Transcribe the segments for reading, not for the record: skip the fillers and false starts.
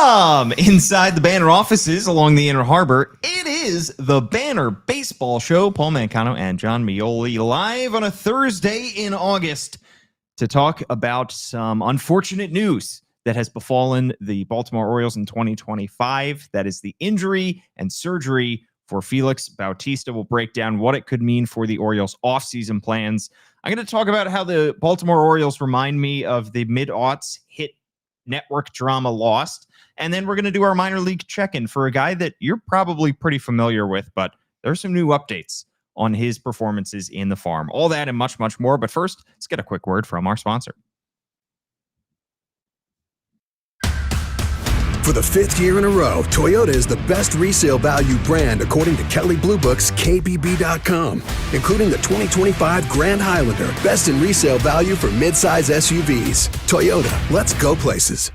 From inside the Banner offices along the Inner Harbor, it is the Banner Baseball Show. Paul Mancano and John Meoli live on a Thursday in August to talk about some unfortunate news that has befallen the Baltimore Orioles in 2025. That is the injury and surgery for Félix Bautista. We'll break down what it could mean for the Orioles' offseason plans. I'm going to talk about how the Baltimore Orioles remind me of the mid-aughts hit network drama Lost. And then we're going to do our minor league check-in for a guy that you're probably pretty familiar with, but there's some new updates on his performances in the farm. All that and much, much more. But first, let's get a quick word from our sponsor. For the fifth year in a row, Toyota is the best resale value brand according to Kelley Blue Book's KBB.com, including the 2025 Grand Highlander, best in resale value for midsize SUVs. Toyota, let's go places.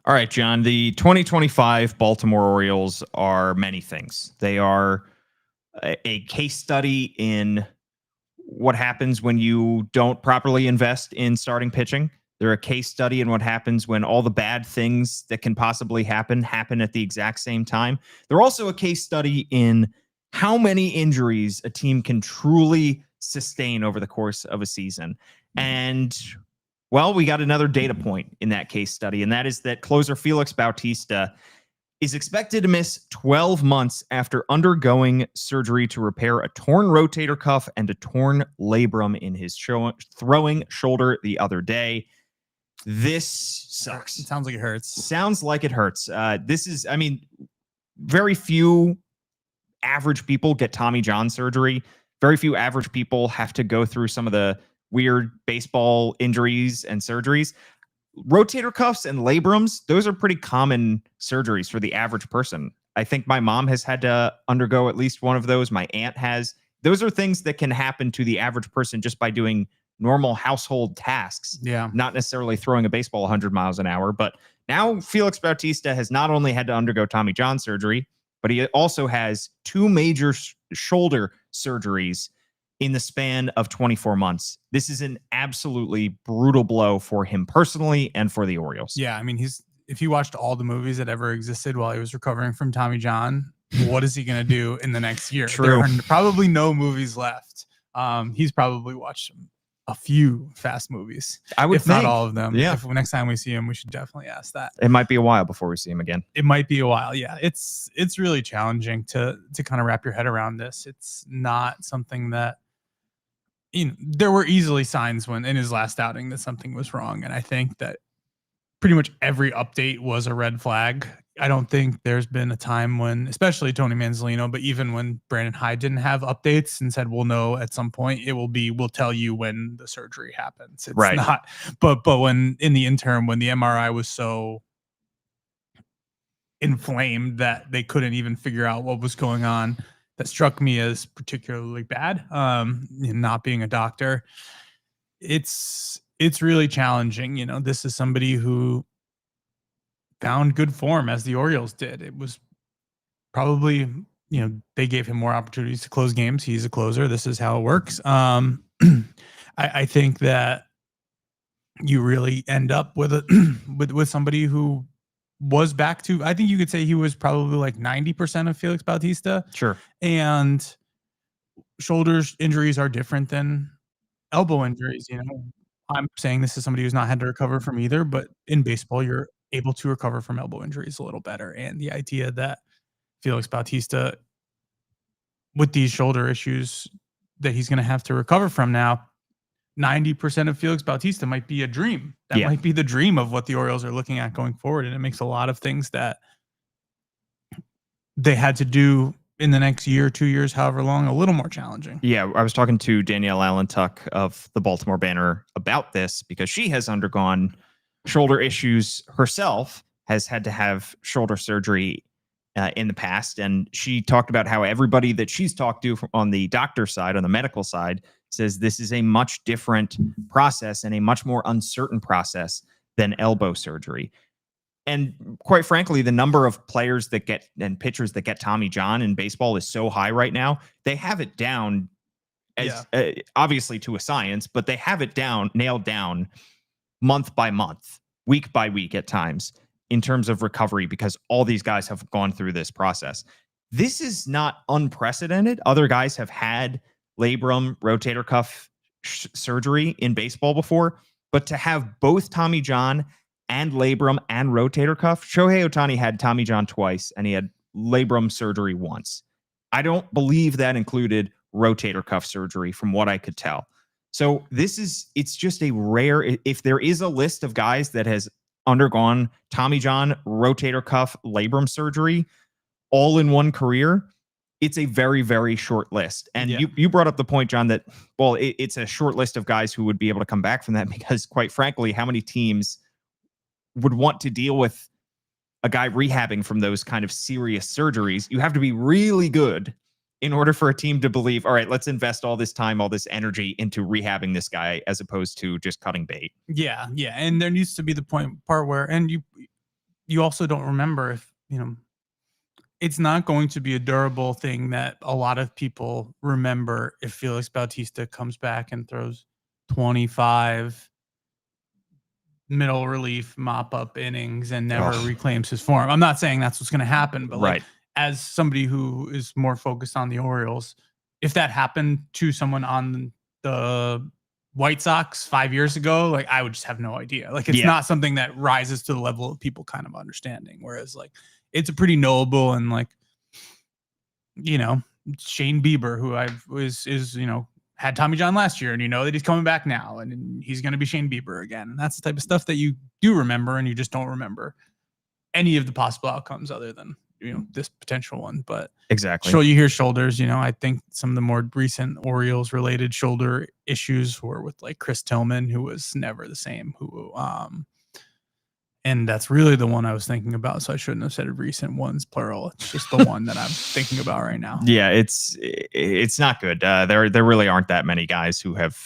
All right, John, the 2025 Baltimore Orioles are many things. They are a case study in what happens when you don't properly invest in starting pitching. They're a case study in what happens when all the bad things that can possibly happen at the exact same time. They're also a case study in how many injuries a team can truly sustain over the course of a season. And, well, we got another data point in that case study, and that is that closer Félix Bautista is expected to miss 12 months after undergoing surgery to repair a torn rotator cuff and a torn labrum in his throwing shoulder the other day. This sucks. It sounds like it hurts. Sounds like it hurts. Very few average people get Tommy John surgery. Very few average people have to go through some of the weird baseball injuries and surgeries. Rotator cuffs and labrums, those are pretty common surgeries for the average person. I think my mom has had to undergo at least one of those. My aunt has. Those are things that can happen to the average person just by doing normal household tasks. Yeah. Not necessarily throwing a baseball 100 miles an hour. But now Félix Bautista has not only had to undergo Tommy John surgery, but he also has two major shoulder surgeries in the span of 24 months. This is an absolutely brutal blow for him personally and for the Orioles. Yeah, I mean, if he watched all the movies that ever existed while he was recovering from Tommy John, what is he going to do in the next year? True. There are probably no movies left. He's probably watched a few Fast movies, I would if think. not all of them. Yeah. If next time we see him, we should definitely ask that. It might be a while before we see him again. It might be a while. Yeah, it's really challenging to kind of wrap your head around this. It's not something that, there were easily signs when in his last outing that something was wrong. And I think that pretty much every update was a red flag. I don't think there's been a time when, especially Tony Manzolino, but even when Brandon Hyde didn't have updates and said, we'll know at some point, we'll tell you when the surgery happens. It's right. Not, but when in the interim, when the MRI was so inflamed that they couldn't even figure out what was going on, that struck me as particularly bad. Not being a doctor, it's really challenging. This is somebody who found good form as the Orioles did. It was probably, they gave him more opportunities to close games. He's a closer. This is how it works. I think that you really end up with with somebody who was back to, I think you could say he was probably like 90% of Félix Bautista. Sure. And shoulders injuries are different than elbow injuries. I'm saying this is somebody who's not had to recover from either, but in baseball, you're able to recover from elbow injuries a little better. And the idea that Félix Bautista, with these shoulder issues that he's going to have to recover from now, 90% of Félix Bautista might be a dream. That might be the dream of what the Orioles are looking at going forward. And it makes a lot of things that they had to do in the next year, 2 years, however long, a little more challenging. Yeah, I was talking to Danielle Allentuck of the Baltimore Banner about this because she has undergone shoulder issues herself, has had to have shoulder surgery in the past. And she talked about how everybody that she's talked to on the doctor side, on the medical side, says this is a much different process and a much more uncertain process than elbow surgery. And quite frankly, the number of players that get and pitchers that get Tommy John in baseball is so high right now. They have it down as obviously to a science, but they have it down, nailed down month by month, week by week at times in terms of recovery because all these guys have gone through this process. This is not unprecedented. Other guys have had labrum, rotator cuff surgery in baseball before, but to have both Tommy John and labrum and rotator cuff, Shohei Ohtani had Tommy John twice and he had labrum surgery once. I don't believe that included rotator cuff surgery from what I could tell. So it's just a rare, if there is a list of guys that has undergone Tommy John, rotator cuff, labrum surgery all in one career, it's a very, very short list. And you brought up the point, John, that, well, it's a short list of guys who would be able to come back from that because, quite frankly, how many teams would want to deal with a guy rehabbing from those kind of serious surgeries? You have to be really good in order for a team to believe, all right, let's invest all this time, all this energy into rehabbing this guy as opposed to just cutting bait. Yeah. And there needs to be the part where, and you also don't remember if, it's not going to be a durable thing that a lot of people remember if Félix Bautista comes back and throws 25 middle relief mop-up innings and never reclaims his form. I'm not saying that's what's going to happen, but like, as somebody who is more focused on the Orioles, if that happened to someone on the White Sox 5 years ago, like I would just have no idea. Like it's not something that rises to the level of people kind of understanding. Whereas like it's a pretty knowable and like, Shane Bieber, who is had Tommy John last year, and that he's coming back now, and he's going to be Shane Bieber again. And that's the type of stuff that you do remember, and you just don't remember any of the possible outcomes other than this potential one. But exactly, so you hear shoulders. I think some of the more recent Orioles related shoulder issues were with like Chris Tillman, who was never the same. And that's really the one I was thinking about. So I shouldn't have said recent ones, plural. It's just the one that I'm thinking about right now. Yeah, it's not good. There really aren't that many guys who have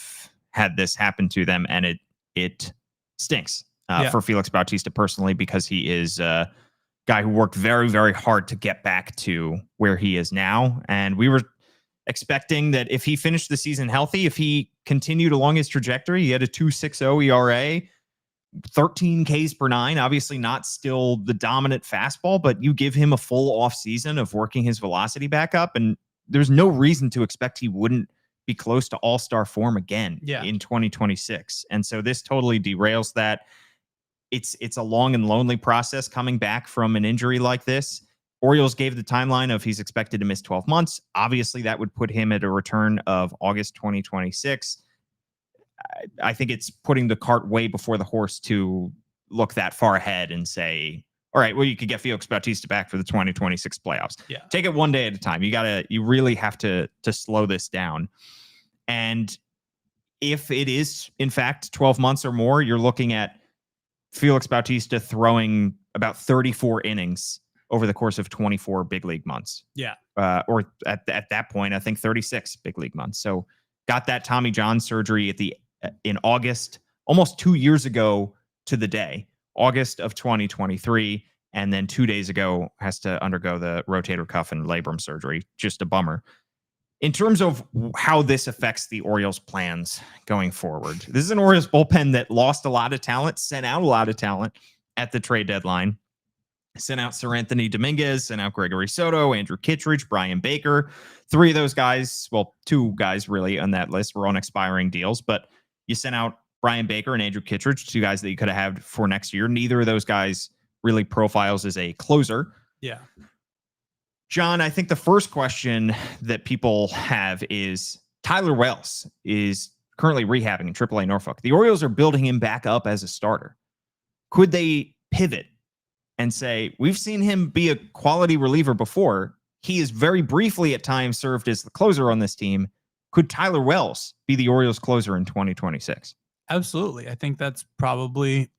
had this happen to them, and it stinks for Félix Bautista personally, because he is a guy who worked very, very hard to get back to where he is now. And we were expecting that if he finished the season healthy, if he continued along his trajectory, he had a 2.60 ERA, 13 Ks per 9, obviously not still the dominant fastball, but you give him a full off season of working his velocity back up, and there's no reason to expect he wouldn't be close to all-star form again in 2026. And so this totally derails that. It's a long and lonely process coming back from an injury like this. Orioles gave the timeline of he's expected to miss 12 months. Obviously, that would put him at a return of August 2026. I think it's putting the cart way before the horse to look that far ahead and say, all right, well, you could get Félix Bautista back for the 2026 playoffs. Yeah. Take it one day at a time. You really have to slow this down. And if it is, in fact, 12 months or more, you're looking at Félix Bautista throwing about 34 innings over the course of 24 big league months. Yeah. Or at that point, I think 36 big league months. So got that Tommy John surgery in August, almost 2 years ago to the day, August of 2023. And then 2 days ago has to undergo the rotator cuff and labrum surgery. Just a bummer. In terms of how this affects the Orioles' plans going forward, this is an Orioles bullpen that lost a lot of talent, sent out a lot of talent at the trade deadline. Sent out Sir Anthony Dominguez, sent out Gregory Soto, Andrew Kittredge, Brian Baker. Three of those guys, well, two guys really on that list were on expiring deals, but you sent out Brian Baker and Andrew Kittredge, two guys that you could have had for next year. Neither of those guys really profiles as a closer. Yeah. John, I think the first question that people have is Tyler Wells is currently rehabbing in AAA Norfolk. The Orioles are building him back up as a starter. Could they pivot and say, we've seen him be a quality reliever before. He is very briefly at times served as the closer on this team. Could Tyler Wells be the Orioles closer in 2026? Absolutely. I think that's probably,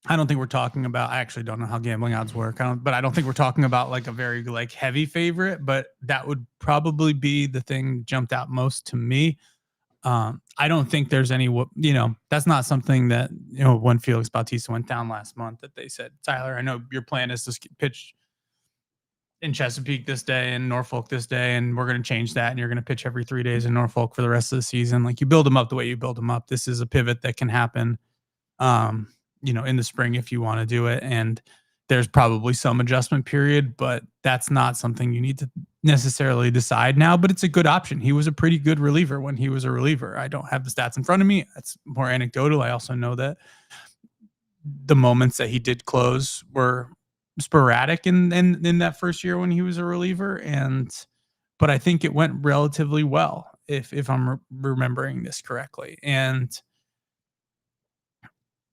I don't think we're talking about, I actually don't know how gambling odds work. But I don't think we're talking about like a very like heavy favorite, but that would probably be the thing jumped out most to me. I don't think there's any, that's not something that, when Félix Bautista went down last month that they said, Tyler, I know your plan is to pitch in Chesapeake this day and Norfolk this day, and we're going to change that. And you're going to pitch every 3 days in Norfolk for the rest of the season. Like you build them up the way you build them up. This is a pivot that can happen in the spring if you want to do it. And there's probably some adjustment period, but that's not something you need to necessarily decide now, but it's a good option. He was a pretty good reliever when he was a reliever. I don't have the stats in front of me. It's more anecdotal. I also know that the moments that he did close were sporadic in that first year when he was a reliever. But I think it went relatively well, if I'm remembering this correctly. And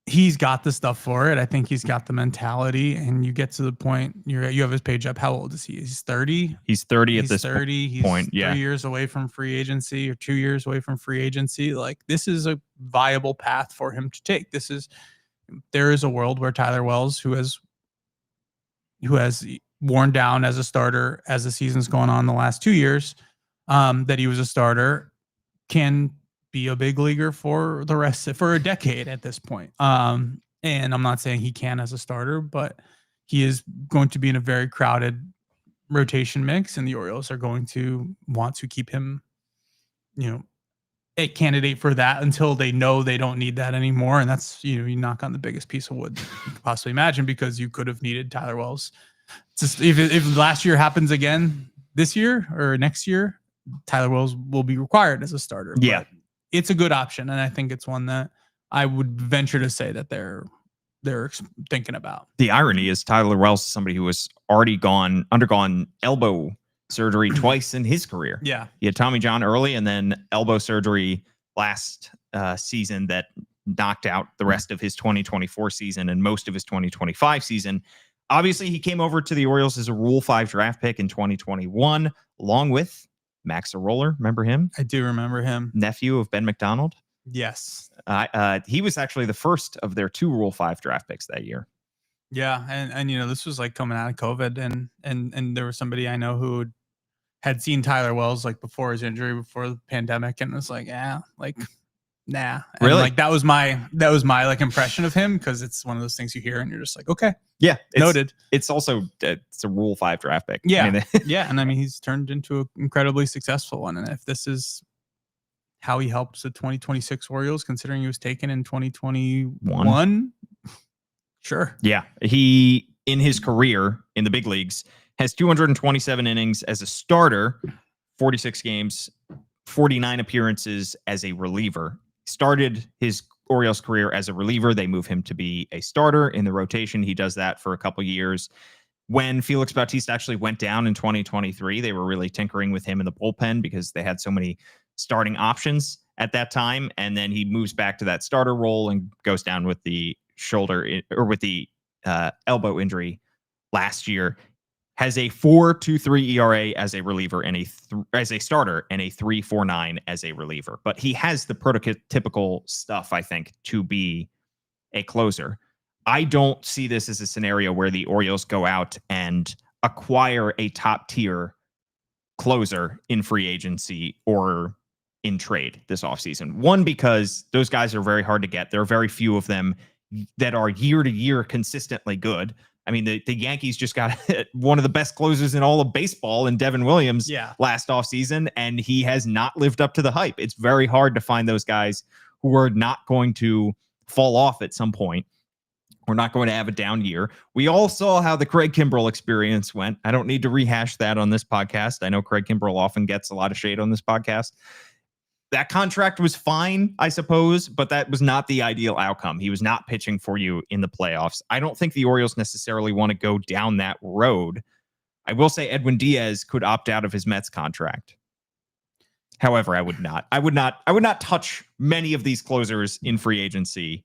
he's got the stuff for it. I think he's got the mentality, and you get to the point you have his page up. How old is he? He's 30. He's 30 at this 30. He's point. Yeah. 3 years away from free agency, or 2 years away from free agency. Like, this is a viable path for him to take. There is a world where Tyler Wells, who has worn down as a starter as the season's going on the last 2 years, that he was a starter, can be a big leaguer for a decade at this point. And I'm not saying he can as a starter, but he is going to be in a very crowded rotation mix, and the Orioles are going to want to keep him, a candidate for that until they know they don't need that anymore. And that's, you knock on the biggest piece of wood you could possibly imagine, because you could have needed Tyler Wells. Just if last year happens again this year or next year, Tyler Wells will be required as a starter. Yeah. But it's a good option, and I think it's one that I would venture to say that they're thinking about. The irony is Tyler Wells is somebody who has already undergone elbow surgery twice in his career. Yeah. He had Tommy John early, and then elbow surgery last season that knocked out the rest of his 2024 season and most of his 2025 season. Obviously, he came over to the Orioles as a Rule 5 draft pick in 2021, along with Max Aroller. Remember him? I do remember him. Nephew of Ben McDonald. Yes. He was actually the first of their 2 Rule 5 draft picks that year. Yeah. And this was like coming out of COVID, and there was somebody I know who had seen Tyler Wells like before his injury, before the pandemic, and was like, nah. And really? Like that was my like impression of him, because it's one of those things you hear and you're just like, okay. Yeah. Noted. It's also it's a Rule 5 draft pick. Yeah. Yeah. And I mean, he's turned into an incredibly successful one. And if this is how he helps the 2026 Orioles, considering he was taken in 2021, sure. Yeah. He, in his career in the big leagues, has 227 innings as a starter, 46 games, 49 appearances as a reliever. Started his Orioles career as a reliever. They move him to be a starter in the rotation. He does that for a couple years. When Félix Bautista actually went down in 2023, they were really tinkering with him in the bullpen because they had so many starting options at that time. And then he moves back to that starter role and goes down with the elbow injury last year. Has a 4.23 ERA as a reliever and as a starter, and a 3.49 as a reliever. But he has the prototypical stuff, I think, to be a closer. I don't see this as a scenario where the Orioles go out and acquire a top tier closer in free agency or in trade this offseason. One, because those guys are very hard to get. There are very few of them that are year to year consistently good. I mean, the Yankees just got one of the best closers in all of baseball in Devin Williams last offseason, and he has not lived up to the hype. It's very hard to find those guys who are not going to fall off at some point. We're not going to have a down year. We all saw how the Craig Kimbrell experience went. I don't need to rehash that on this podcast. I know Craig Kimbrell often gets a lot of shade on this podcast. That contract was fine, I suppose, but that was not the ideal outcome. He was not pitching for you in the playoffs. I don't think the Orioles necessarily want to go down that road. I will say Edwin Diaz could opt out of his Mets contract. However, I would not touch many of these closers in free agency.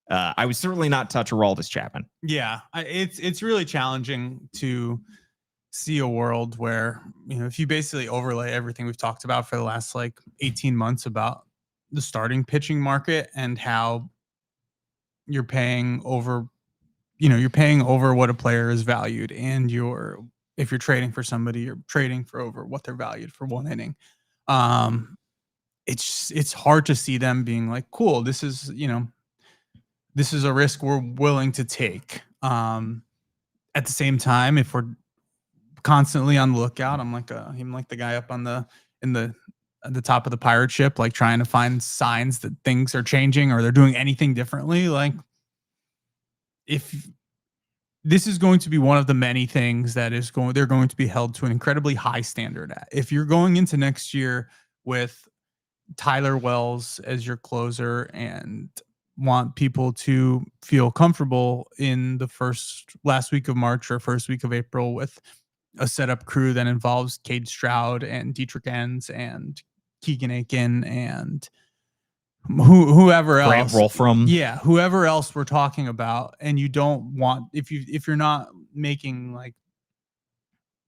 I would certainly not touch Aroldis Chapman. Yeah, it's really challenging to see a world where, if you basically overlay everything we've talked about for the last 18 months about the starting pitching market and how you're paying over what a player is valued, and if you're trading for somebody, you're trading for over what they're valued for one inning. It's hard to see them being like, cool, this is a risk we're willing to take. At the same time, if we're constantly on the lookout, I'm like the guy up at the top of the pirate ship, like trying to find signs that things are changing or they're doing anything differently. Like, if this is going to be one of the many things that they're going to be held to an incredibly high standard at. If you're going into next year with Tyler Wells as your closer and want people to feel comfortable in the last week of March or first week of April with a setup crew that involves Cade Stroud and Dietrich Enns and Keegan Aiken and whoever else, whoever else we're talking about, and you don't want, if you're not making like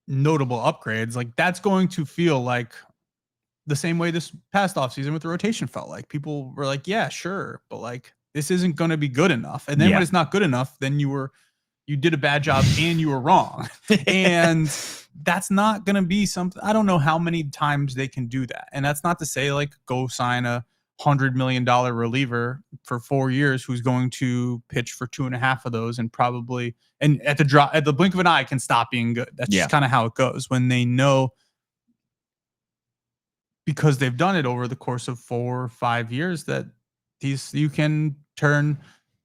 notable upgrades, like that's going to feel like the same way this past offseason with the rotation felt like. People were like, yeah, sure, but like this isn't going to be good enough. And then when it's not good enough, then you did a bad job and you were wrong. And that's not going to be something. I don't know how many times they can do that. And that's not to say like go sign a $100 million reliever for 4 years who's going to pitch for 2.5 of those and probably, and at the blink of an eye can stop being good. That's just kind of how it goes when they know, because they've done it over the course of 4 or 5 years, that you can get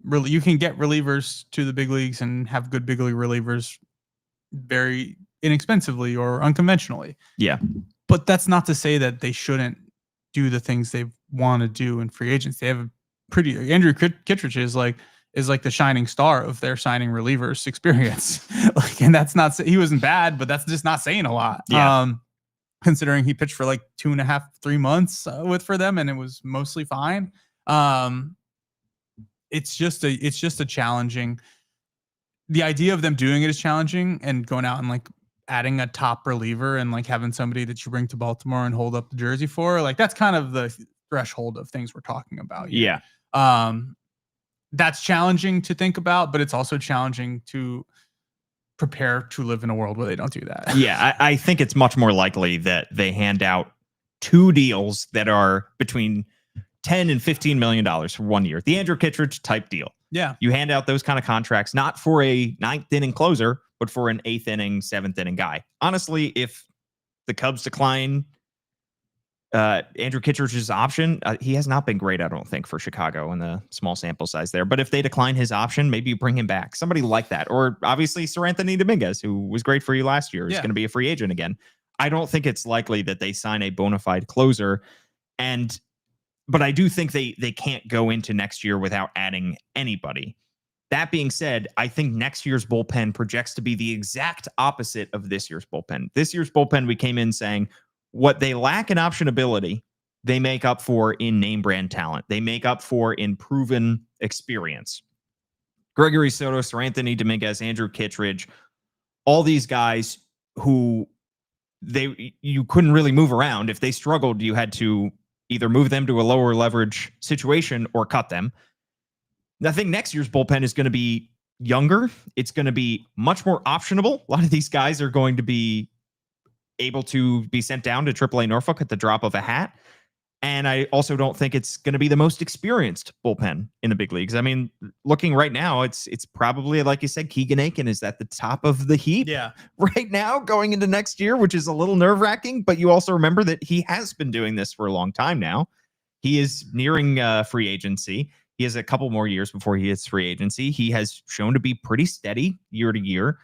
relievers to the big leagues and have good big league relievers very inexpensively or unconventionally. Yeah. But that's not to say that they shouldn't do the things they want to do in free agents. They have a pretty, Andrew Kittredge is like the shining star of their signing relievers experience. Like, and that's not, he wasn't bad, but that's just not saying a lot. Yeah. Considering he pitched for like 2.5, 3 months for them, and it was mostly fine. It's just a challenging, the idea of them doing it is challenging, and going out and like adding a top reliever and like having somebody that you bring to Baltimore and hold up the jersey for, like that's kind of the threshold of things we're talking about here. Yeah. That's challenging to think about, but it's also challenging to prepare to live in a world where they don't do that. Yeah, I think it's much more likely that they hand out 2 deals that are between $10 and $15 million for 1 year. The Andrew Kittredge type deal. Yeah. You hand out those kind of contracts, not for a 9th inning closer, but for an 8th inning, 7th inning guy. Honestly, if the Cubs decline Andrew Kittredge's option, he has not been great, I don't think, for Chicago in the small sample size there. But if they decline his option, maybe you bring him back. Somebody like that. Or obviously Sir Anthony Dominguez, who was great for you last year, is going to be a free agent again. I don't think it's likely that they sign a bona fide closer. But I do think they can't go into next year without adding anybody. That being said, I think next year's bullpen projects to be the exact opposite of this year's bullpen. This year's bullpen, we came in saying what they lack in optionability, they make up for in name brand talent. They make up for in proven experience. Gregory Soto, Sir Anthony Dominguez, Andrew Kittredge, all these guys who you couldn't really move around. If they struggled, you had to either move them to a lower leverage situation or cut them. I think next year's bullpen is going to be younger. It's going to be much more optionable. A lot of these guys are going to be able to be sent down to AAA Norfolk at the drop of a hat. And I also don't think it's going to be the most experienced bullpen in the big leagues. I mean, looking right now, it's probably, like you said, Keegan Aiken is at the top of the heap right now going into next year, which is a little nerve-wracking. But you also remember that he has been doing this for a long time now. He is nearing free agency. He has a couple more years before he hits free agency. He has shown to be pretty steady year to year.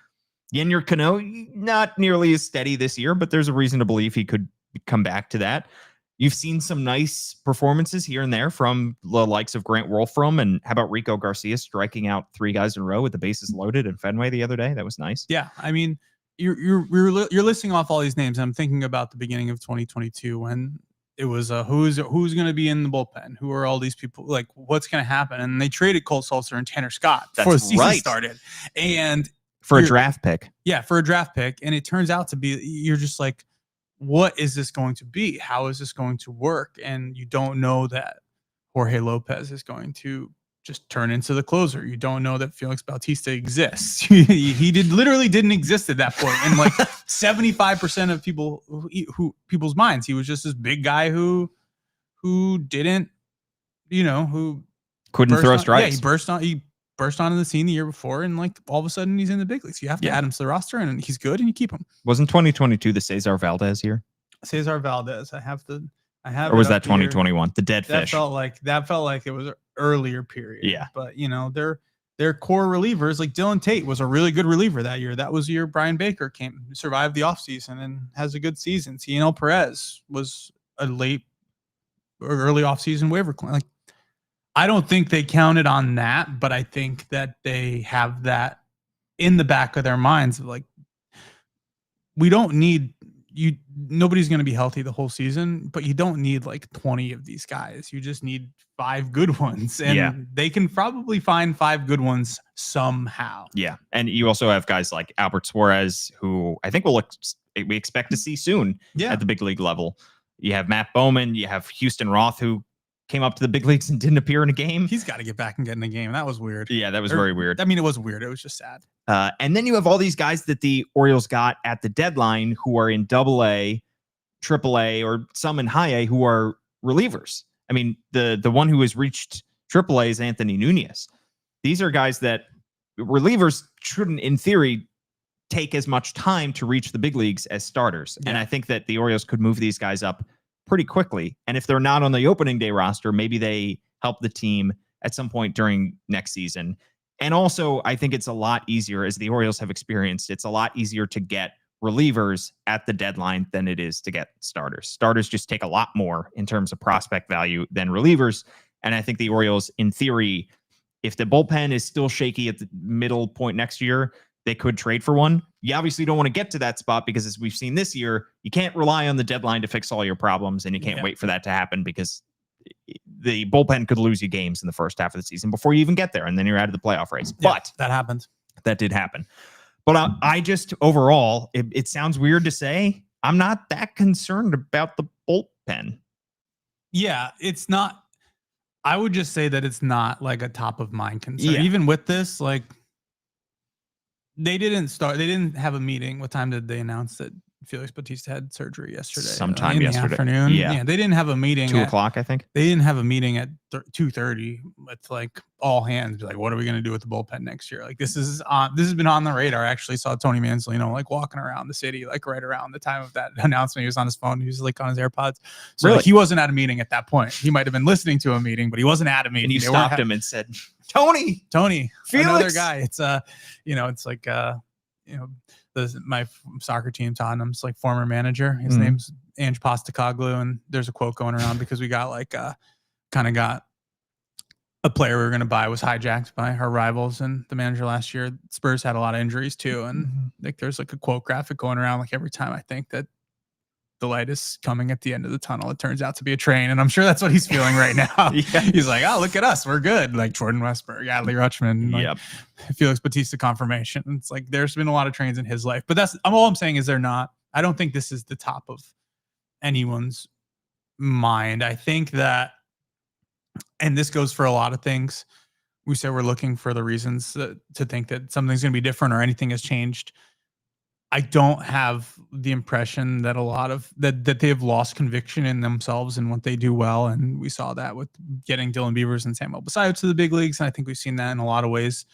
Yennier Cano, not nearly as steady this year, but there's a reason to believe he could come back to that. You've seen some nice performances here and there from the likes of Grant Wolfram, and how about Rico Garcia striking out 3 guys in a row with the bases loaded in Fenway the other day? That was nice. Yeah, I mean, you're listing off all these names. I'm thinking about the beginning of 2022 when it was who's going to be in the bullpen? Who are all these people? Like, what's going to happen? And they traded Cole Sulser and Tanner Scott before the season started, and for a draft pick. Yeah, for a draft pick. And it turns out to be, you're just like, what is this going to be? How is this going to work? And you don't know that Jorge Lopez is going to just turn into the closer. You don't know that Félix Bautista exists. He literally didn't exist at that point. And like 75% of people's minds, he was just this big guy who didn't, who couldn't throw strikes. Yeah, he burst onto the scene the year before, and like all of a sudden he's in the big leagues. You have to add him to the roster, and he's good, and you keep him. Wasn't 2022 the Cesar Valdez year? Cesar Valdez. I have. Or was that 2021? The dead fish. That felt like it was an earlier period. Yeah. But their core relievers, like Dylan Tate was a really good reliever that year. That was the year Brian Baker survived the offseason and has a good season. Tianel Perez was a late or early offseason waiver claim. Like, I don't think they counted on that, but I think that they have that in the back of their minds of like, we don't need you. Nobody's going to be healthy the whole season, but you don't need like 20 of these guys. You just need 5 good ones, and they can probably find 5 good ones somehow. Yeah. And you also have guys like Albert Suarez, who I think we expect to see soon at the big league level. You have Matt Bowman, you have Houston Roth, who came up to the big leagues and didn't appear in a game. He's got to get back and get in a game. That was weird. Yeah, that was very weird. I mean, it was weird. It was just sad. And then you have all these guys that the Orioles got at the deadline who are in AA, AAA, or some in high A who are relievers. I mean, the one who has reached AAA is Anthony Nunez. These are guys that relievers shouldn't, in theory, take as much time to reach the big leagues as starters. Yeah. And I think that the Orioles could move these guys up pretty quickly. And if they're not on the opening day roster, maybe they help the team at some point during next season. And also, I think it's a lot easier, as the Orioles have experienced, it's a lot easier to get relievers at the deadline than it is to get starters. Starters just take a lot more in terms of prospect value than relievers. And I think the Orioles, in theory, if the bullpen is still shaky at the middle point next year, they could trade for one. You obviously don't want to get to that spot because, as we've seen this year, you can't rely on the deadline to fix all your problems, and you can't wait for that to happen because the bullpen could lose you games in the first half of the season before you even get there, and then you're out of the playoff race. Yeah, but that happened. That did happen. But I just, overall, it sounds weird to say, I'm not that concerned about the bullpen. Yeah, it's not. I would just say that it's not like a top of mind concern. Yeah. Even with this, like, they didn't have a meeting. What time did they announce that Félix Bautista had surgery yesterday? Sometime in yesterday. The afternoon. Yeah, they didn't have a meeting 2:00, I think. They didn't have a meeting at 2:30 with like all hands. Like, what are we going to do with the bullpen next year? Like, this has been on the radar. I actually saw Tony Manzolino like walking around the city, like right around the time of that announcement. He was on his phone. He was like on his AirPods. So really? Like, he wasn't at a meeting at that point. He might have been listening to a meeting, but he wasn't at a meeting. And you stopped him and said, Tony, Felix. Another guy. It's it's like my soccer team, Tottenham's like former manager. His name's Ange Postecoglou, and there's a quote going around because we got like got a player we were going to buy was hijacked by our rivals and the manager last year. Spurs had a lot of injuries too, and like there's like a quote graphic going around like every time I think that the light is coming at the end of the tunnel, it turns out to be a train. And I'm sure that's what he's feeling right now. He's like, oh, look at us. We're good. Like Jordan Westburg, Adley Rutschman, like Félix Bautista confirmation. It's like, there's been a lot of trains in his life, but all I'm saying is I don't think this is the top of anyone's mind. I think that, and this goes for a lot of things. We say we're looking for the reasons to think that something's going to be different or anything has changed. I don't have the impression that that they have lost conviction in themselves and what they do well. And we saw that with getting Dylan Beavers and Samuel Basallo to the big leagues. And I think we've seen that in a lot of ways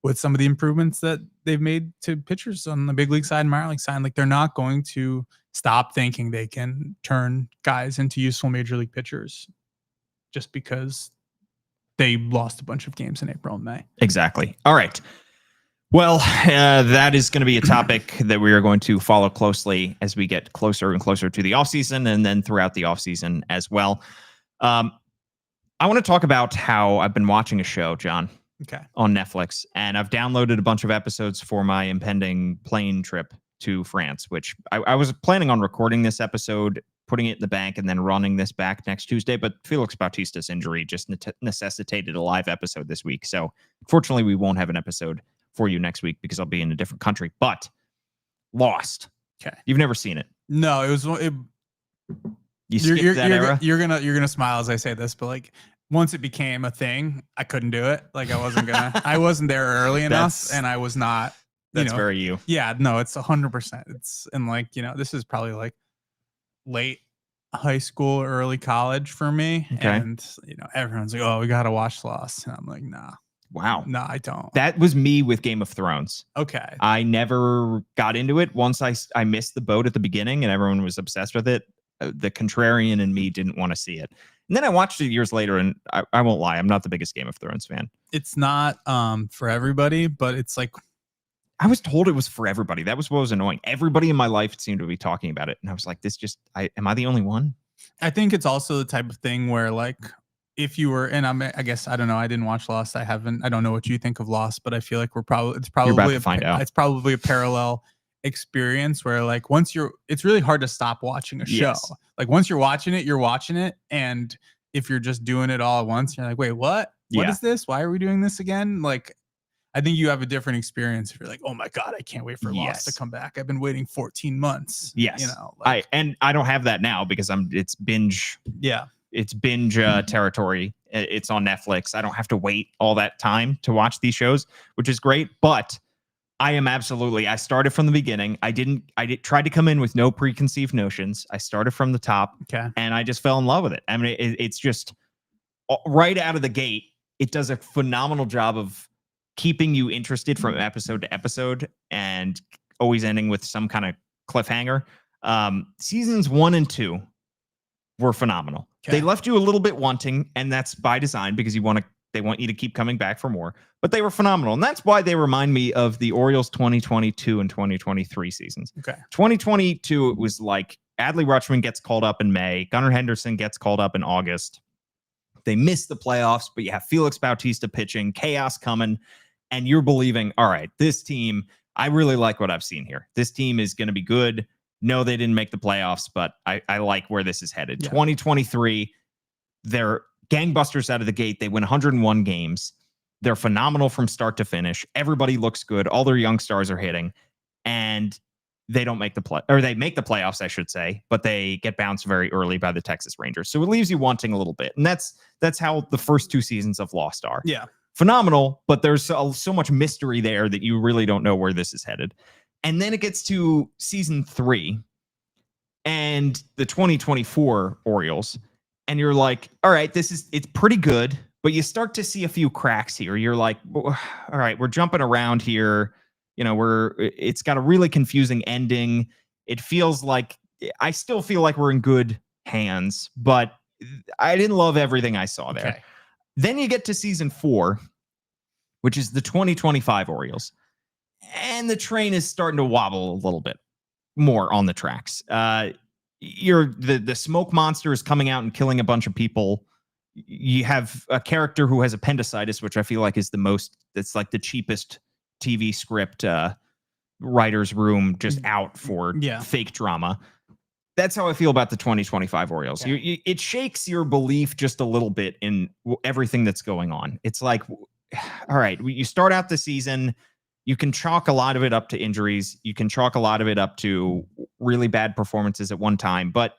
with some of the improvements that they've made to pitchers on the big league side and minor league side. Like, they're not going to stop thinking they can turn guys into useful major league pitchers just because they lost a bunch of games in April and May. Exactly. All right. Well, that is going to be a topic that we are going to follow closely as we get closer and closer to the offseason, and then throughout the offseason as well. I want to talk about how I've been watching a show, John, on Netflix, and I've downloaded a bunch of episodes for my impending plane trip to France, which I was planning on recording this episode, putting it in the bank, and then running this back next Tuesday. But Félix Bautista's injury just necessitated a live episode this week. So unfortunately, we won't have an episode for you next week because I'll be in a different country. But Lost. Okay. You've never seen it. No, you skipped that era? You're gonna smile as I say this, but like, once it became a thing, I couldn't do it. Like, I wasn't there early enough, and I was not. That's very you. Yeah, no, it's 100%. It's, and like, this is probably like late high school, early college for me. Okay. And everyone's like, oh, we gotta watch Lost, and I'm like, nah. Wow. No, I don't. That was me with Game of Thrones. Okay. I never got into it. Once I missed the boat at the beginning and everyone was obsessed with it, the contrarian in me didn't want to see it. And then I watched it years later, and I won't lie, I'm not the biggest Game of Thrones fan. It's not for everybody, but it's like, I was told it was for everybody. That was what was annoying. Everybody in my life seemed to be talking about it. And I was like, am I the only one? I think it's also the type of thing where like, if you were, and I guess, I don't know, I didn't watch Lost. I don't know what you think of Lost, but I feel like it's probably find out. It's probably a parallel experience where like it's really hard to stop watching a show. Yes. Like once you're watching it. And if you're just doing it all at once, you're like, wait, what is this? Why are we doing this again? Like, I think you have a different experience if you're like, oh my God, I can't wait for Lost to come back. I've been waiting 14 months. Yes. You know, like, I don't have that now because it's binge. Yeah. It's binge territory. It's on Netflix. I don't have to wait all that time to watch these shows, which is great. But I am I started from the beginning. I tried to come in with no preconceived notions. I started from the top, and I just fell in love with it. I mean, it's just right out of the gate. It does a phenomenal job of keeping you interested from episode to episode and always ending with some kind of cliffhanger. Seasons 1 and 2 were phenomenal. They left you a little bit wanting, and that's by design because they want you to keep coming back for more, but they were phenomenal. And that's why they remind me of the Orioles 2022 and 2023 seasons. 2022, it was like Adley Rutschman gets called up in May. Gunnar Henderson gets called up in August. They miss the playoffs, but you have Félix Bautista pitching, chaos coming, and you're believing, all right, this team, I really like what I've seen here. This team is going to be good. No, they didn't make the playoffs, but I like where this is headed. 2023, they're gangbusters out of the gate. They win 101 games. They're phenomenal from start to finish. Everybody looks good. All their young stars are hitting, and they don't make they make the playoffs, I should say, but they get bounced very early by the Texas Rangers. So it leaves you wanting a little bit. And that's how the first two seasons of Lost are. Yeah. Phenomenal, but there's so much mystery there that you really don't know where this is headed. And then it gets to season 3 and the 2024 Orioles. And you're like, all right, it's pretty good, but you start to see a few cracks here. You're like, all right, we're jumping around here. You know, it's got a really confusing ending. It feels like, I still feel like we're in good hands, but I didn't love everything I saw there. Okay. Then you get to season 4, which is the 2025 Orioles. And the train is starting to wobble a little bit more on the tracks. The smoke monster is coming out and killing a bunch of people. You have a character who has appendicitis, which I feel like is it's like the cheapest TV script writer's room just out for fake drama. That's how I feel about the 2025 Orioles. Yeah. It shakes your belief just a little bit in everything that's going on. It's like, all right, you start out the season, you can chalk a lot of it up to injuries. You can chalk a lot of it up to really bad performances at one time, but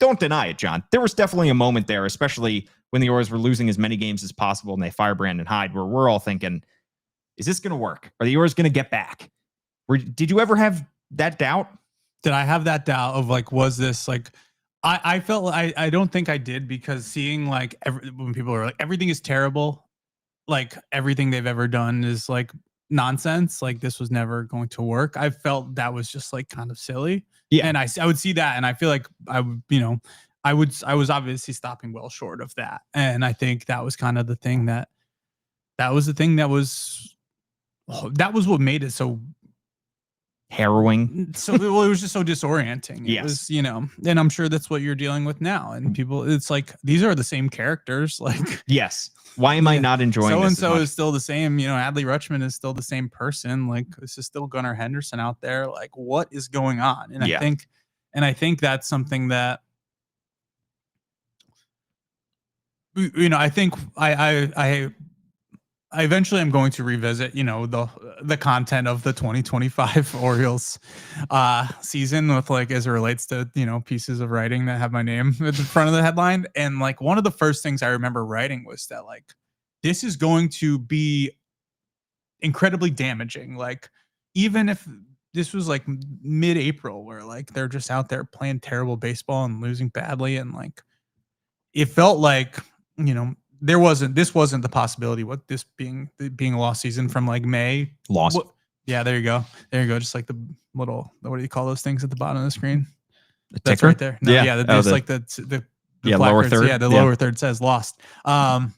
don't deny it, John. There was definitely a moment there, especially when the Orioles were losing as many games as possible and they fire Brandon Hyde, where we're all thinking, is this going to work? Are the Orioles going to get back? Did you ever have that doubt? Did I have that doubt of like, was this like, I felt, I don't think I did, because seeing like when people are like, everything is terrible, like everything they've ever done is like nonsense, like this was never going to work. I felt that was just like kind of silly. Yeah. And I would see that, and I feel like I was obviously stopping well short of that. And I think that was kind of the thing that was what made it so harrowing. So it was just so disorienting. It was, and I'm sure that's what you're dealing with now. And people, it's like, these are the same characters. Like, yes. Why am I not enjoying this? So-and-so is still the same. Adley Rutschman is still the same person. Like, this is still Gunnar Henderson out there. Like, what is going on? And I think that's something that, I think I eventually am going to revisit, the content of the 2025 Orioles season with like, as it relates to, pieces of writing that have my name at the front of the headline. And like, one of the first things I remember writing was that like, this is going to be incredibly damaging. Like, even if this was like mid-April where like, they're just out there playing terrible baseball and losing badly. And like, it felt like, this wasn't the possibility. What this being a lost season from like May. Lost. Yeah, there you go. Just like the little, what do you call those things at the bottom of the screen? The That's ticker? right there. No, yeah. There's like the lower placards. third. Yeah, the lower third says lost. For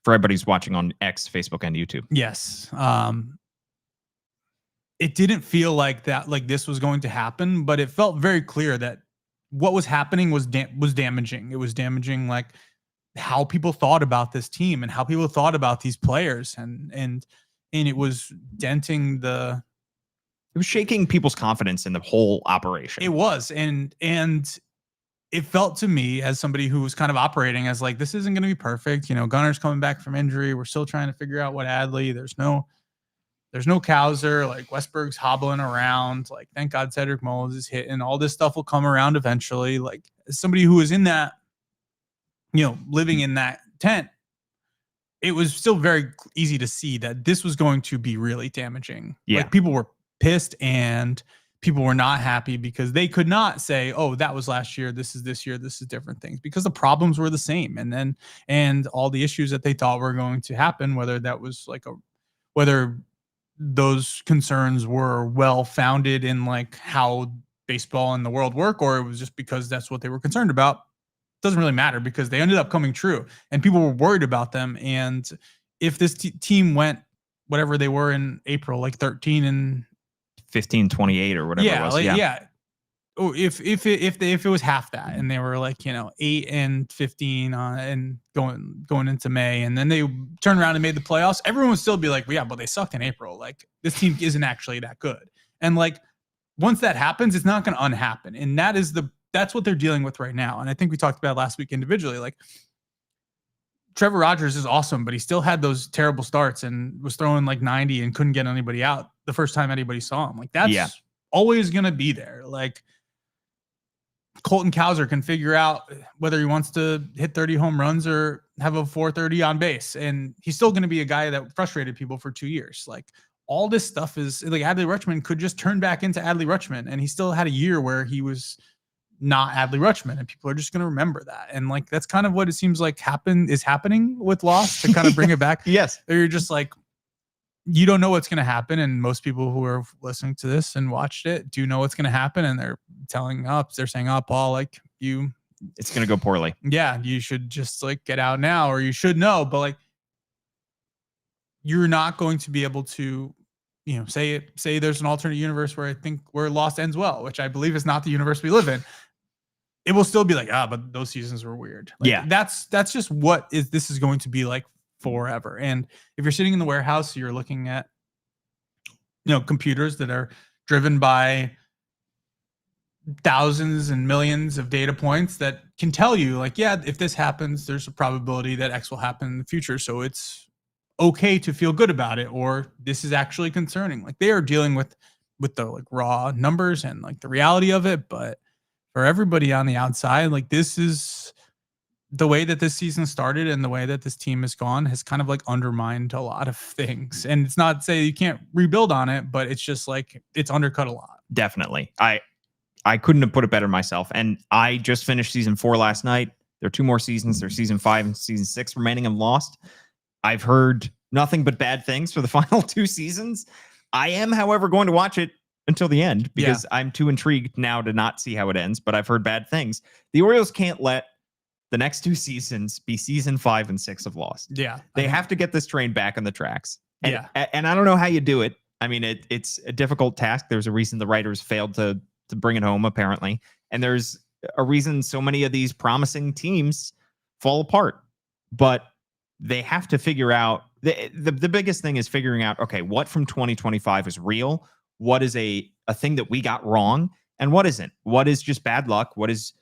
everybody's watching on X, Facebook, and YouTube. Yes. It didn't feel like that, like this was going to happen, but it felt very clear that what was happening was damaging. It was damaging, like how people thought about this team and how people thought about these players, and it was denting the. It was shaking people's confidence in the whole operation. It was, and it felt to me, as somebody who was kind of operating as like, this isn't going to be perfect. You know, Gunner's coming back from injury. We're still trying to figure out what Adley. There's no Cowser. Like Westburg's hobbling around. Like, thank God Cedric Mullins is hitting. All this stuff will come around eventually. Like, as somebody who was in that, you know, living in that tent, it was still very easy to see that this was going to be really damaging. Yeah. Like, people were pissed and people were not happy because they could not say, oh, that was last year, this is this year, this is different things, because the problems were the same. And all the issues that they thought were going to happen, whether that was like whether those concerns were well founded in like how baseball and the world work, or it was just because that's what they were concerned about, doesn't really matter, because they ended up coming true and people were worried about them. And if this team went whatever they were in April, like 13 and 15-28 or whatever it was. Oh, if it was half that, and they were like, you know, 8-15 and going into May, and then they turned around and made the playoffs, everyone would still be like, well, yeah, but they sucked in April. Like, this team isn't actually that good. And like, once that happens, it's not going to unhappen. And that's what they're dealing with right now. And I think we talked about last week individually, like, Trevor Rogers is awesome, but he still had those terrible starts and was throwing like 90 and couldn't get anybody out the first time anybody saw him. Like, that's always going to be there. Like, Colton Cowser can figure out whether he wants to hit 30 home runs or have a 430 on base. And he's still going to be a guy that frustrated people for 2 years. Like, all this stuff is like, Adley Rutschman could just turn back into Adley Rutschman. And he still had a year where he was not Adley Rutschman, and people are just going to remember that. And like, that's kind of what it seems like is happening with Lost, to kind of bring it back. Yes. You're just like, you don't know what's going to happen. And most people who are listening to this and watched it do know what's going to happen. And they're saying, oh, Paul, like, it's going to go poorly. Yeah. You should just like get out now, or you should know, but like, you're not going to be able to, you know, say there's an alternate universe where Lost ends well, which I believe is not the universe we live in. It will still be like, but those seasons were weird. Like, yeah. That's just this is going to be like forever. And if you're sitting in the warehouse, you're looking at, you know, computers that are driven by thousands and millions of data points that can tell you like, yeah, if this happens, there's a probability that X will happen in the future. So it's okay to feel good about it, or this is actually concerning. Like, they are dealing with the like raw numbers and like the reality of it. But for everybody on the outside, like, this is the way that this season started, and the way that this team has gone has kind of like undermined a lot of things. And it's not to say you can't rebuild on it, but it's just like, it's undercut a lot. Definitely. I couldn't have put it better myself. And I just finished season 4 last night. There are 2 more seasons. There's season 5 and season 6 remaining of Lost. I've heard nothing but bad things for the final 2 seasons. I am, however, going to watch it until the end, because I'm too intrigued now to not see how it ends, but I've heard bad things. The Orioles can't let the next 2 seasons be season 5 and 6 of Lost. Yeah. They have to get this train back on the tracks. And, and I don't know how you do it. I mean, it's a difficult task. There's a reason the writers failed to bring it home, apparently. And there's a reason so many of these promising teams fall apart. But they have to figure out, the biggest thing is figuring out, okay, what from 2025 is real? What is a thing that we got wrong? And what isn't? What is just bad luck? What is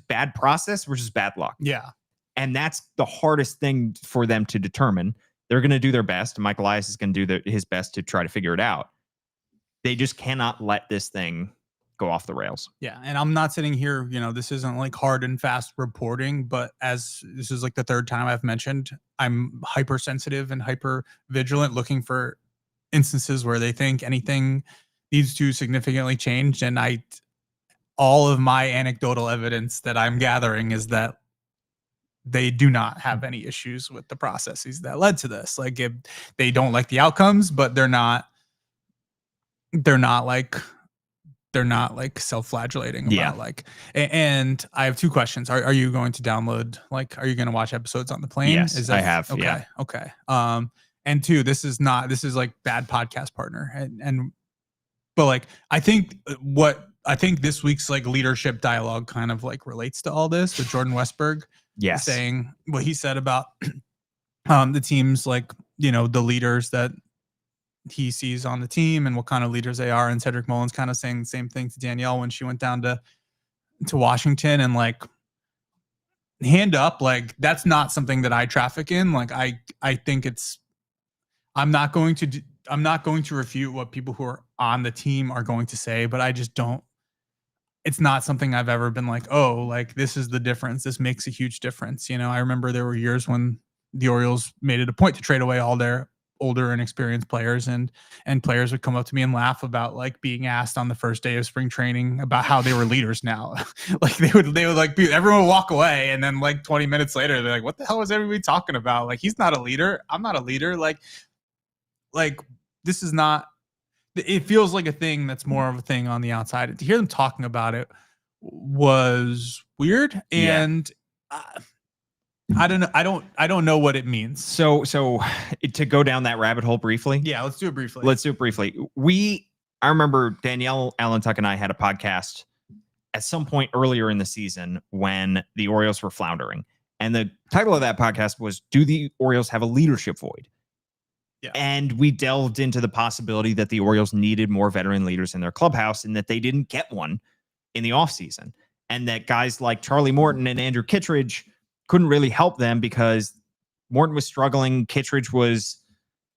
bad process versus bad luck? Yeah. And that's the hardest thing for them to determine. They're going to do their best. Mike Elias is going to do his best to try to figure it out. They just cannot let this thing go off the rails. Yeah. And I'm not sitting here, you know, this isn't like hard and fast reporting, but as this is like the 3rd time I've mentioned, I'm hypersensitive and hyper vigilant, looking for instances where they think anything needs to significantly change. And all of my anecdotal evidence that I'm gathering is that they do not have any issues with the processes that led to this. Like, if they don't like the outcomes, but they're not like they're not like self-flagellating about like, and I have 2 questions. Are you going to download, like, are you going to watch episodes on the plane? Yes, Is that, I have. okay. Yeah. Okay. And 2, this is like bad podcast partner. But like, I think this week's like leadership dialogue kind of like relates to all this with Jordan Westburg saying what he said about the teams, like, you know, the leaders that he sees on the team and what kind of leaders they are. And Cedric Mullins kind of saying the same thing to Danielle when she went down to Washington, and like, hand up, like, that's not something that I traffic in. Like, I think I'm not going to refute what people who are on the team are going to say, but I just don't, it's not something I've ever been like, oh, like, this is the difference. This makes a huge difference. You know, I remember there were years when the Orioles made it a point to trade away all their older and experienced players, and players would come up to me and laugh about like being asked on the first day of spring training about how they were leaders now. Like they would like everyone would walk away, and then like 20 minutes later, they're like, what the hell is everybody talking about? Like, he's not a leader. I'm not a leader. Like this is not, it feels like a thing that's more of a thing on the outside. To hear them talking about it was weird. And I don't know. I don't know what it means. So to go down that rabbit hole briefly. Yeah, let's do it briefly. I remember Danielle Allentuck and I had a podcast at some point earlier in the season when the Orioles were floundering. And the title of that podcast was, Do the Orioles Have a Leadership Void? Yeah. And we delved into the possibility that the Orioles needed more veteran leaders in their clubhouse and that they didn't get one in the offseason. And that guys like Charlie Morton and Andrew Kittredge couldn't really help them because Morton was struggling. Kittredge was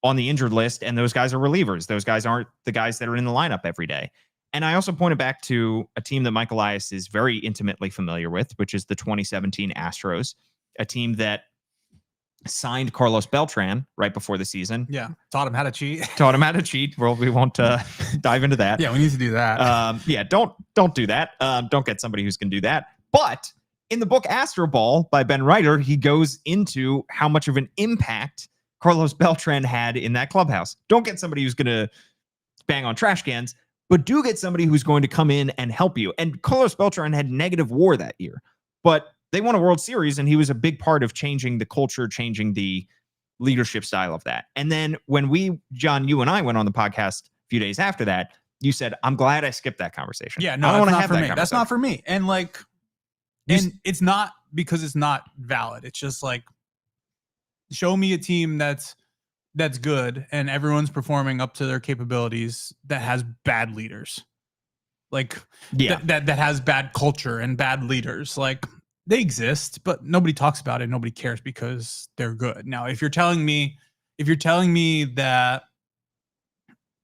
on the injured list, and those guys are relievers. Those guys aren't the guys that are in the lineup every day. And I also pointed back to a team that Mike Elias is very intimately familiar with, which is the 2017 Astros, a team that signed Carlos Beltran right before the season. Yeah. Taught him how to cheat. Well, we won't dive into that. Yeah, we need to do that. Don't do that. Don't get somebody who's going to do that. But in the book Astro Ball by Ben Reiter, he goes into how much of an impact Carlos Beltran had in that clubhouse. Don't get somebody who's going to bang on trash cans, but do get somebody who's going to come in and help you. And Carlos Beltran had negative WAR that year, but they won a World Series, and he was a big part of changing the culture, changing the leadership style of that. And then when John, you and I went on the podcast a few days after that, you said, I'm glad I skipped that conversation. Yeah, no, I don't want to have for that me. That's not for me. And like, it's not because it's not valid. It's just like, show me a team that's good and everyone's performing up to their capabilities that has bad leaders. Like that has bad culture and bad leaders. Like, they exist, but nobody talks about it. Nobody cares because they're good. Now, if you're telling me that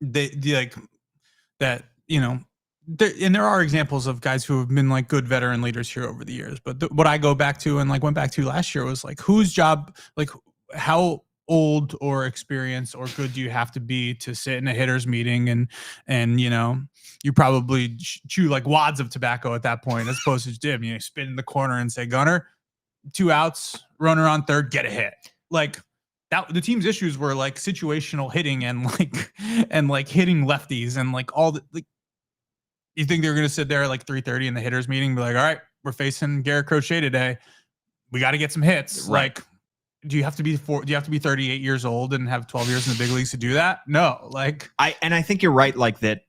that, you know, there are examples of guys who have been like good veteran leaders here over the years. But what I go back to and like went back to last year was like, whose job, like how old or experienced or good do you have to be to sit in a hitters meeting and you know, you probably chew like wads of tobacco at that point, as opposed to Jim, you know, spin in the corner and say, Gunner, 2 outs, runner on third, get a hit. Like that, the team's issues were like situational hitting and like hitting lefties and like all the, like, you think they're going to sit there at like 3:30 in the hitters meeting and be like, all right, we're facing Garrett Crochet today. We got to get some hits. Right. Like, do you have to be 38 years old and have 12 years in the big leagues to do that? No. Like, I think you're right. Like that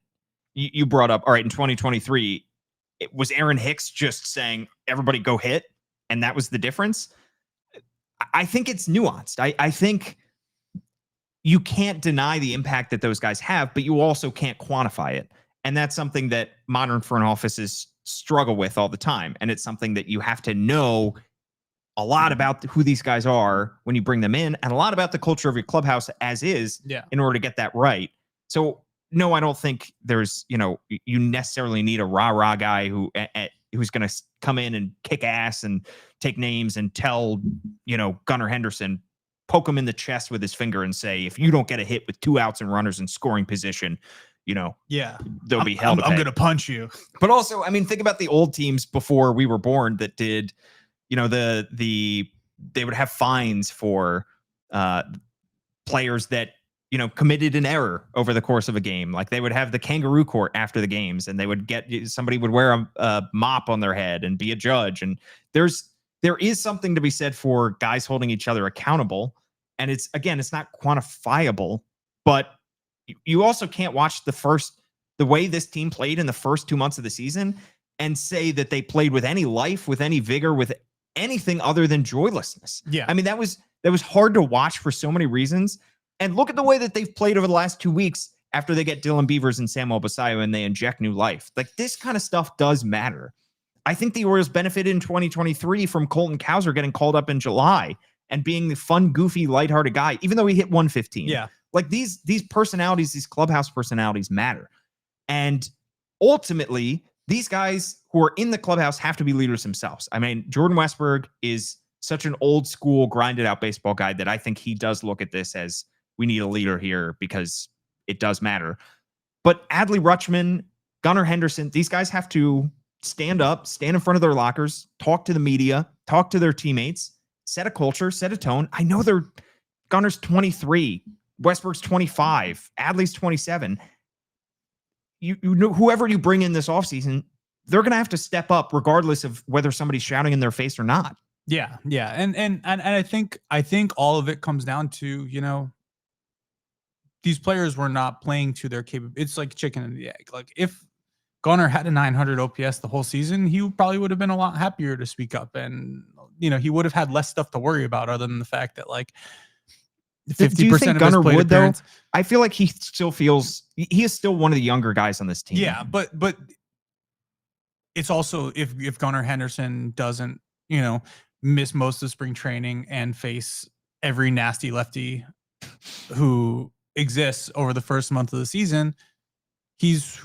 you brought up, all right, in 2023, it was Aaron Hicks just saying, everybody go hit. And that was the difference. I think it's nuanced. I think you can't deny the impact that those guys have, but you also can't quantify it. And that's something that modern front offices struggle with all the time. And it's something that you have to know a lot about who these guys are when you bring them in, and a lot about the culture of your clubhouse as is in order to get that right. So no, I don't think there's, you know, you necessarily need a rah-rah guy who's going to come in and kick ass and take names and tell, you know, Gunnar Henderson, poke him in the chest with his finger and say, if you don't get a hit with 2 outs and runners in scoring position, you know, they'll be held. I'm going to punch you. But also, I mean, think about the old teams before we were born that did, you know, they would have fines for players that committed an error over the course of a game. Like they would have the kangaroo court after the games, and they would somebody would wear a mop on their head and be a judge. And there is something to be said for guys holding each other accountable. And it's not quantifiable, but you also can't watch the way this team played in the first 2 months of the season and say that they played with any life, with any vigor, with anything other than joylessness. Yeah. I mean, that was hard to watch for so many reasons. And look at the way that they've played over the last 2 weeks after they get Dylan Beavers and Samuel Basayo and they inject new life. Like, this kind of stuff does matter. I think the Orioles benefited in 2023 from Colton Cowser getting called up in July and being the fun, goofy, lighthearted guy, even though he hit 115. Yeah. Like these personalities, these clubhouse personalities matter. And ultimately, these guys who are in the clubhouse have to be leaders themselves. I mean, Jordan Westburg is such an old school, grinded out baseball guy that I think he does look at this as, we need a leader here because it does matter. But Adley Rutschman, Gunnar Henderson, these guys have to stand up, stand in front of their lockers, talk to the media, talk to their teammates, set a culture, set a tone. I know Gunnar's 23, Westberg's 25, Adley's 27. You know, whoever you bring in this offseason, they're going to have to step up regardless of whether somebody's shouting in their face or not. Yeah. Yeah. And I think all of it comes down to, these players were not playing to their capability. It's like chicken and the egg. Like if Gunnar had a 900 OPS the whole season, he probably would have been a lot happier to speak up, and he would have had less stuff to worry about other than the fact that like 50% of Gunnar his plate would appearance. though? I feel like he still feels he is still one of the younger guys on this team. Yeah, but it's also if Gunnar Henderson doesn't miss most of spring training and face every nasty lefty who exists over the first month of the season, he's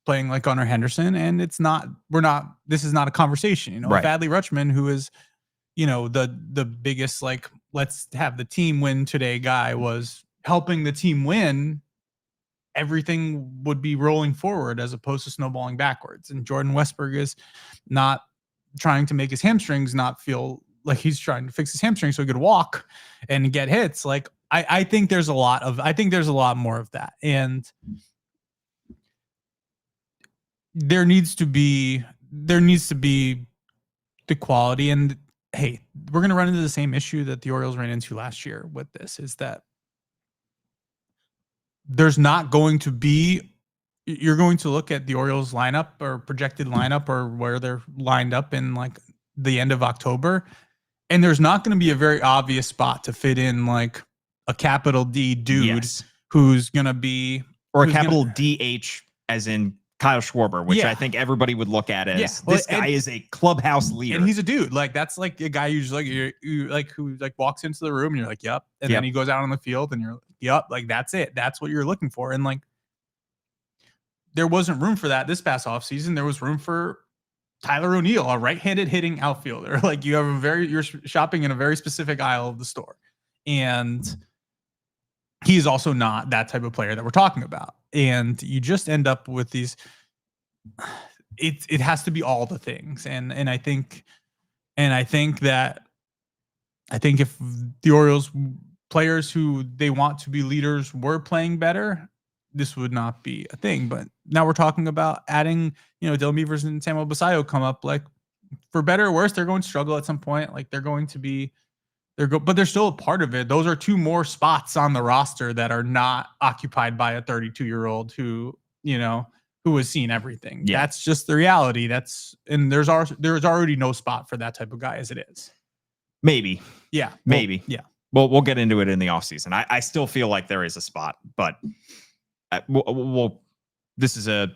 playing like Gunnar Henderson, and this is not a conversation. Right. If Adley Rutschman, who is the biggest like let's have the team win today guy, was helping the team win, everything would be rolling forward as opposed to snowballing backwards. And Jordan Westburg is not trying to make his hamstrings not feel like he's trying to fix his hamstring so he could walk and get hits. Like I think there's a lot more of that. And there needs to be the quality. And hey, we're going to run into the same issue that the Orioles ran into last year with this, is that there's not going to be, you're going to look at the Orioles lineup or projected lineup or where they're lined up in like the end of October, and there's not going to be a very obvious spot to fit in like a capital D dude who's going to be, or a capital DH as in Kyle Schwarber, which I think everybody would look at as this guy is a clubhouse leader, and he's a dude. Like that's like a guy who's like you like who like walks into the room and you're like, yep, and then he goes out on the field and you're like, yep, like that's it. That's what you're looking for. And like there wasn't room for that this past offseason. There was room for Tyler O'Neill, a right-handed hitting outfielder. Like you're shopping in a very specific aisle of the store, and he's also not that type of player that we're talking about. And you just end up with these, it has to be all the things. And I think if the Orioles players who they want to be leaders were playing better, this would not be a thing. But now we're talking about adding, Dylan Beavers and Samuel Basayo come up, like for better or worse, they're going to struggle at some point. Like they're going to be, but they're still a part of it. Those are two more spots on the roster that are not occupied by a 32-year-old who has seen everything. Yeah. That's just the reality. And there's already no spot for that type of guy as it is. Maybe. Yeah. Maybe. Yeah. Well, we'll get into it in the offseason. I still feel like there is a spot, but this is a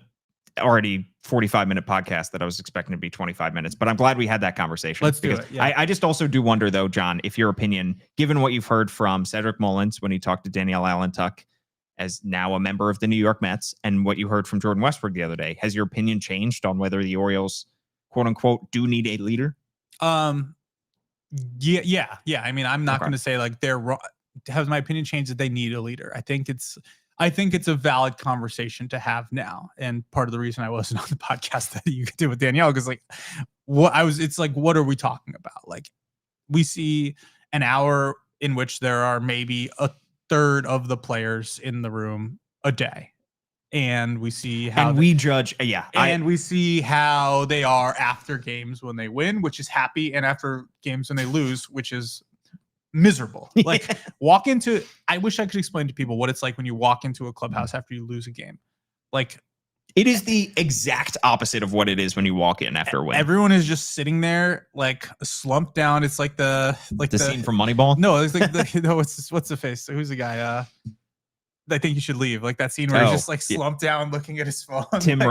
already 45-minute podcast that I was expecting to be 25 minutes, but I'm glad we had that conversation. Let's do it. Yeah. I just also do wonder though, John, if your opinion, given what you've heard from Cedric Mullins when he talked to Danielle Allentuck as now a member of the New York Mets, and what you heard from Jordan Westburg the other day, has your opinion changed on whether the Orioles, quote unquote, do need a leader? Yeah. I mean, I'm not going to say like they're wrong. Has my opinion changed that they need a leader? I think it's a valid conversation to have now. And part of the reason I wasn't on the podcast that you could do with Danielle, because like what are we talking about? Like we see an hour in which there are maybe third of the players in the room a day. And we see how we judge. We see how they are after games when they win, which is happy, and after games when they lose, which is miserable. Like I wish I could explain to people what it's like when you walk into a clubhouse after you lose a game. Like, it is the exact opposite of what it is when you walk in after a win. Everyone is just sitting there like slumped down. It's like the scene from Moneyball. No, it's like what's the face? Who's the guy? I think you should leave. Like that scene where he's just like slumped down looking at his phone. Tim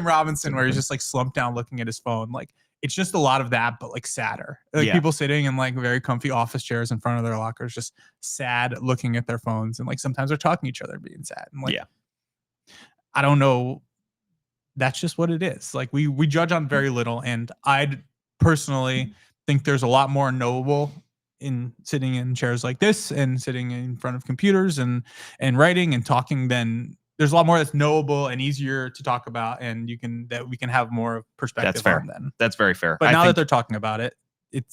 Robinson, where he's just like slumped down looking at his phone. Like it's just a lot of that, but like sadder. Like people sitting in like very comfy office chairs in front of their lockers, just sad looking at their phones, and like sometimes they're talking to each other, being sad. And like, I don't know. That's just what it is. Like we judge on very little, and I'd personally think there's a lot more knowable in sitting in chairs like this and sitting in front of computers and writing and talking. Then there's a lot more that's knowable and easier to talk about, and we can have more perspective. That's fair. On then. That's very fair. But now that they're talking about it,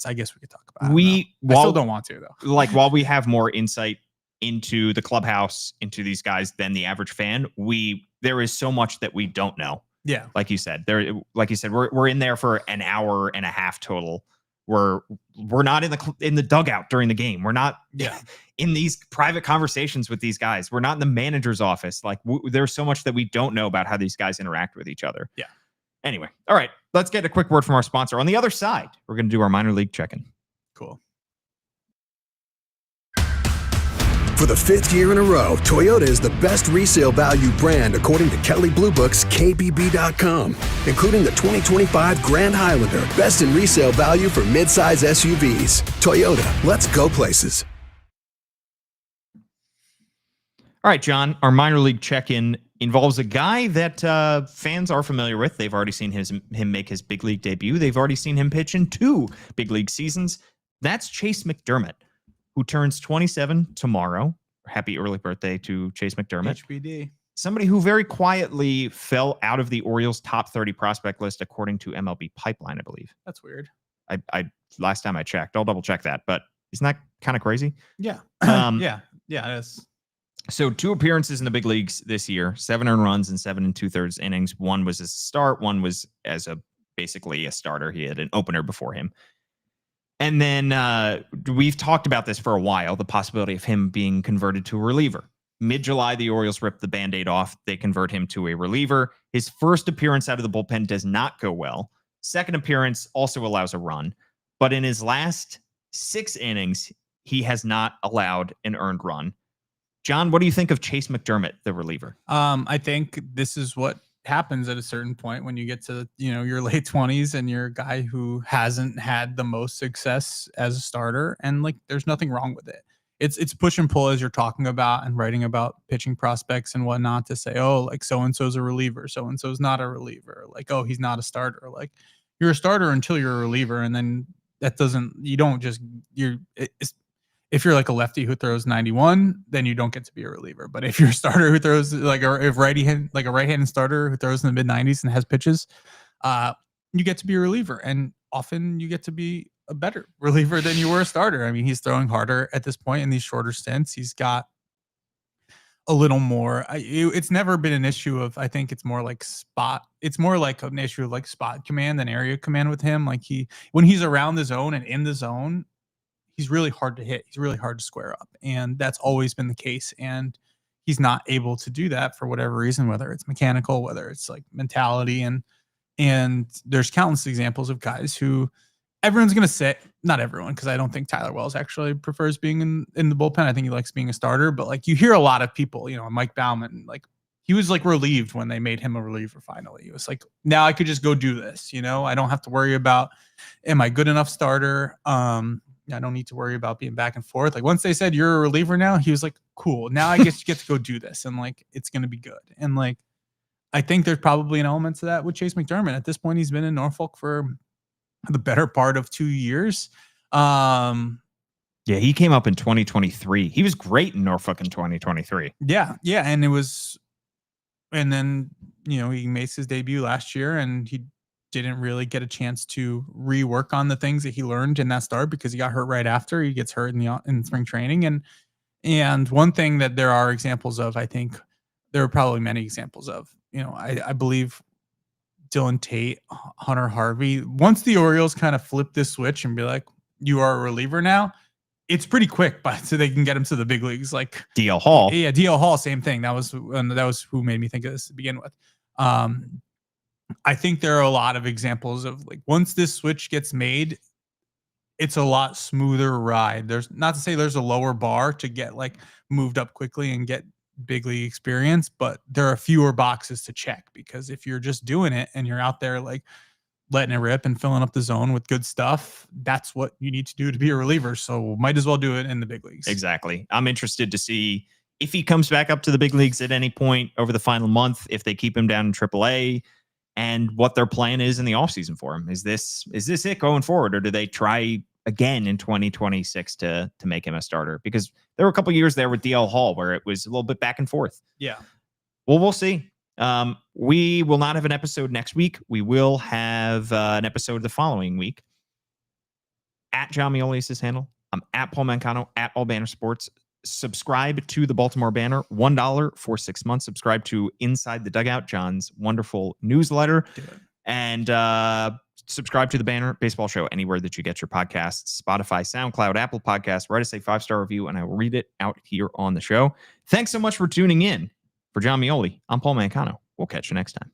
I guess we could talk about it. I still don't want to though. Like while we have more insight into the clubhouse, into these guys than the average fan, there is so much that we don't know. Yeah. Like you said, we're in there for an hour and a half total. We're not in the dugout during the game. We're not in these private conversations with these guys. We're not in the manager's office. Like there's so much that we don't know about how these guys interact with each other. Yeah. Anyway, all right, let's get a quick word from our sponsor. On the other side, we're going to do our minor league check-in. Cool. For the fifth year in a row, Toyota is the best resale value brand according to Kelley Blue Book's KBB.com, including the 2025 Grand Highlander, best in resale value for midsize SUVs. Toyota, let's go places. All right, John, our minor league check-in involves a guy that fans are familiar with. They've already seen him make his big league debut. They've already seen him pitch in 2 big league seasons. That's Chayce McDermott, who turns 27 tomorrow. Happy early birthday to Chayce McDermott. HBD. Somebody who very quietly fell out of the Orioles' top 30 prospect list, according to MLB Pipeline, I believe. That's weird. I last time I checked, I'll double check that, but isn't that kind of crazy? Yeah. Yeah, it is. So 2 appearances in the big leagues this year, 7 earned runs and 7 2/3 innings. 1 was as a start, 1 was as basically a starter. He had an opener before him. And then we've talked about this for a while, the possibility of him being converted to a reliever. Mid-July, the Orioles ripped the Band-Aid off. They convert him to a reliever. His first appearance out of the bullpen does not go well. Second appearance also allows a run. But in his last 6 innings, he has not allowed an earned run. John, what do you think of Chayce McDermott, the reliever? I think this is what happens at a certain point when you get to your late 20s and you're a guy who hasn't had the most success as a starter, and like there's nothing wrong with it. It's push and pull, as you're talking about and writing about pitching prospects and whatnot, to say, oh, like so and so's a reliever, so and so's not a reliever, like, oh, he's not a starter. Like you're a starter until you're a reliever, and then if you're like a lefty who throws 91, then you don't get to be a reliever. But if you're a starter who throws like a right-handed starter who throws in the mid 90s and has pitches, you get to be a reliever. And often you get to be a better reliever than you were a starter. I mean, he's throwing harder at this point in these shorter stints. He's got a little more. It's never been an issue of, I think it's more like spot. It's more like an issue of like spot command than area command with him. Like when he's around the zone and in the zone, he's really hard to hit. He's really hard to square up. And that's always been the case. And he's not able to do that for whatever reason, whether it's mechanical, whether it's like mentality. And there's countless examples of guys who everyone's going to say, not everyone, because I don't think Tyler Wells actually prefers being in the bullpen. I think he likes being a starter. But like you hear a lot of people, Mike Baumann, like he was like relieved when they made him a reliever finally. He was like, now I could just go do this. I don't have to worry about, am I good enough starter? I don't need to worry about being back and forth. Like once they said you're a reliever now, he was like, cool. Now I get to go do this, and like it's gonna be good. And like I think there's probably an element to that with Chayce McDermott. At this point, he's been in Norfolk for the better part of 2 years. Yeah, he came up in 2023. He was great in Norfolk in 2023. Yeah, and then he makes his debut last year, and he didn't really get a chance to rework on the things that he learned in that start because he got hurt right after. He gets hurt in spring training, And one thing that there are examples of, I think there are probably many examples of, I believe Dylan Tate, Hunter Harvey, once the Orioles kind of flip this switch and be like, you are a reliever now, it's pretty quick, but so they can get him to the big leagues. Like DL Hall. Yeah, DL Hall, same thing. That was who made me think of this to begin with. I think there are a lot of examples of like once this switch gets made, it's a lot smoother ride. There's not to say there's a lower bar to get like moved up quickly and get big league experience, but there are fewer boxes to check, because if you're just doing it and you're out there like letting it rip and filling up the zone with good stuff, that's what you need to do to be a reliever. So might as well do it in the big leagues. Exactly. I'm interested to see if he comes back up to the big leagues at any point over the final month, if they keep him down in AAA, and what their plan is in the offseason for him. Is this it going forward, or do they try again in 2026 to make him a starter? Because there were a couple of years there with DL Hall where it was a little bit back and forth. Yeah. Well, we'll see. We will not have an episode next week. We will have an episode the following week. At John Meoli is his handle. I'm at Paul Mancano, at All Banner Sports. Subscribe to the Baltimore Banner, $1 for 6 months. Subscribe to Inside the Dugout, John's wonderful newsletter. And subscribe to the Banner Baseball Show anywhere that you get your podcasts: Spotify, SoundCloud, Apple Podcasts. Write us a 5-star review, and I will read it out here on the show. Thanks so much for tuning in. For John Meoli, I'm Paul Mancano. We'll catch you next time.